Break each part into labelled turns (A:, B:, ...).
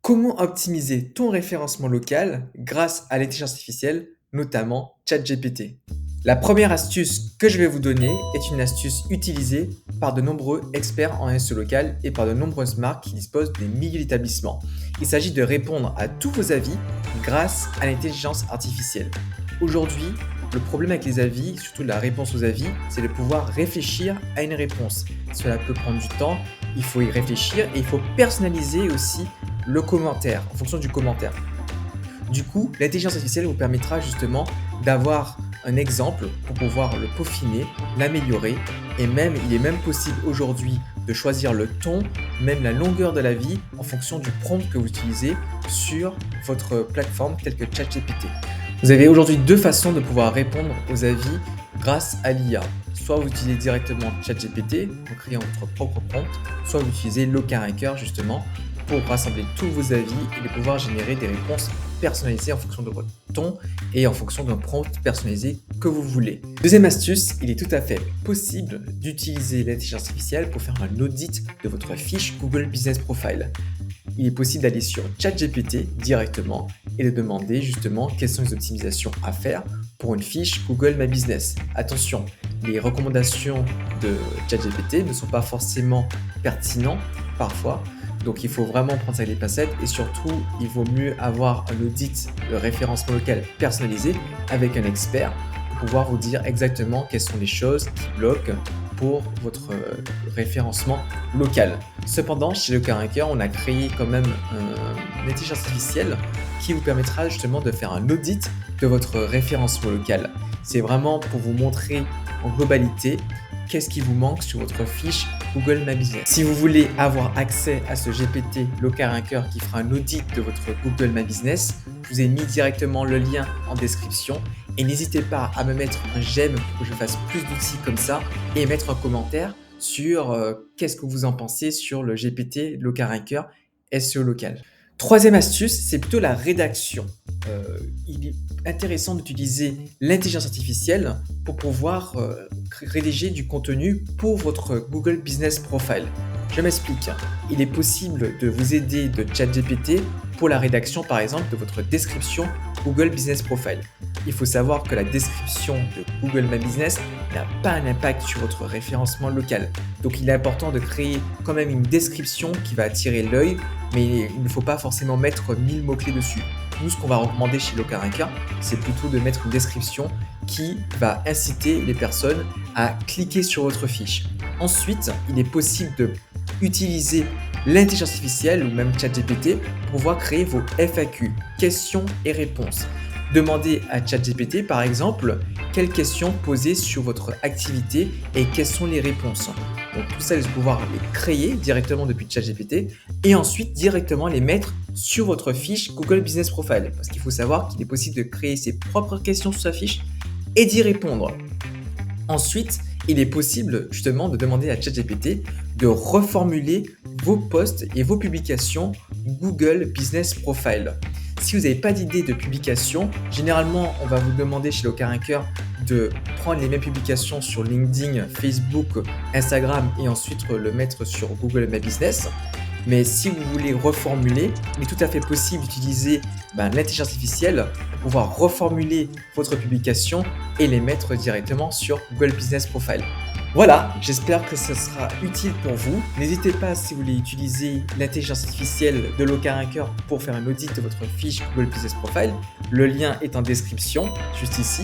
A: Comment optimiser ton référencement local grâce à l'intelligence artificielle, notamment ChatGPT? La première astuce que je vais vous donner est une astuce utilisée par de nombreux experts en SEO local et par de nombreuses marques qui disposent des milliers d'établissements. Il s'agit de répondre à tous vos avis grâce à l'intelligence artificielle. Aujourd'hui, le problème avec les avis, surtout la réponse aux avis, c'est de pouvoir réfléchir à une réponse. Cela peut prendre du temps, il faut y réfléchir et il faut personnaliser aussi le commentaire en fonction du commentaire. Du coup, l'intelligence artificielle vous permettra justement d'avoir un exemple pour pouvoir le peaufiner, l'améliorer et même il est même possible aujourd'hui de choisir le ton, même la longueur de la vie en fonction du prompt que vous utilisez sur votre plateforme telle que ChatGPT. Vous avez aujourd'hui deux façons de pouvoir répondre aux avis grâce à l'IA. Soit vous utilisez directement ChatGPT en créant votre propre prompt, soit vous utilisez LoCaRanker justement pour rassembler tous vos avis et de pouvoir générer des réponses personnalisées en fonction de votre ton et en fonction d'un prompt personnalisé que vous voulez. Deuxième astuce, il est tout à fait possible d'utiliser l'intelligence artificielle pour faire un audit de votre fiche Google Business Profile. Il est possible d'aller sur ChatGPT directement et de demander justement quelles sont les optimisations à faire pour une fiche Google My Business. Attention, les recommandations de ChatGPT ne sont pas forcément pertinentes parfois. Donc il faut vraiment prendre ça avec des pincettes et surtout il vaut mieux avoir un audit de référencement local personnalisé avec un expert pour pouvoir vous dire exactement quelles sont les choses qui bloquent pour votre référencement local. Cependant, chez LoCaRanker, on a créé quand même une intelligence artificielle qui vous permettra justement de faire un audit de votre référencement local. C'est vraiment pour vous montrer en globalité qu'est-ce qui vous manque sur votre fiche Google My Business. Si vous voulez avoir accès à ce GPT LoCaRanker qui fera un audit de votre Google My Business, je vous ai mis directement le lien en description et n'hésitez pas à me mettre un j'aime pour que je fasse plus d'outils comme ça et mettre un commentaire sur qu'est-ce que vous en pensez sur le GPT LoCaRanker SEO local. Troisième astuce, c'est plutôt la rédaction. Il est intéressant d'utiliser l'intelligence artificielle pour pouvoir rédiger du contenu pour votre Google Business Profile. Je m'explique. Il est possible de vous aider de ChatGPT pour la rédaction par exemple de votre description Google Business Profile. Il faut savoir que la description de Google My Business n'a pas un impact sur votre référencement local. Donc il est important de créer quand même une description qui va attirer l'œil, mais il ne faut pas forcément mettre 1000 mots-clés dessus. Nous, ce qu'on va recommander chez LoCaRanker, c'est plutôt de mettre une description qui va inciter les personnes à cliquer sur votre fiche. Ensuite, il est possible d'utiliser l'intelligence artificielle ou même ChatGPT pour pouvoir créer vos FAQ, questions et réponses. Demandez à ChatGPT par exemple quelles questions poser sur votre activité et quelles sont les réponses. Donc tout ça, vous allez pouvoir les créer directement depuis ChatGPT et ensuite directement les mettre sur votre fiche Google Business Profile. Parce qu'il faut savoir qu'il est possible de créer ses propres questions sur sa fiche et d'y répondre. Ensuite, il est possible justement de demander à ChatGPT de reformuler vos posts et vos publications Google Business Profile. Si vous n'avez pas d'idée de publication, généralement, on va vous demander chez LoCaRanker de prendre les mêmes publications sur LinkedIn, Facebook, Instagram et ensuite le mettre sur Google My Business. Mais si vous voulez reformuler, il est tout à fait possible d'utiliser l'intelligence artificielle pour pouvoir reformuler votre publication et les mettre directement sur Google Business Profile. Voilà, j'espère que ce sera utile pour vous. N'hésitez pas, si vous voulez utiliser l'intelligence artificielle de LoCaRanker pour faire un audit de votre fiche Google Business Profile. Le lien est en description, juste ici.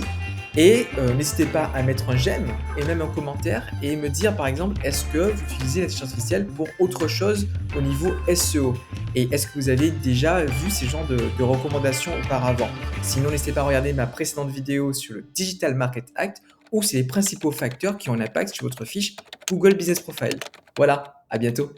A: Et n'hésitez pas à mettre un j'aime et même un commentaire et me dire par exemple est-ce que vous utilisez l'intelligence artificielle pour autre chose au niveau SEO et est-ce que vous avez déjà vu ces genres de recommandations auparavant. Sinon n'hésitez pas à regarder ma précédente vidéo sur le Digital Market Act où c'est les principaux facteurs qui ont un impact sur votre fiche Google Business Profile. Voilà, à bientôt.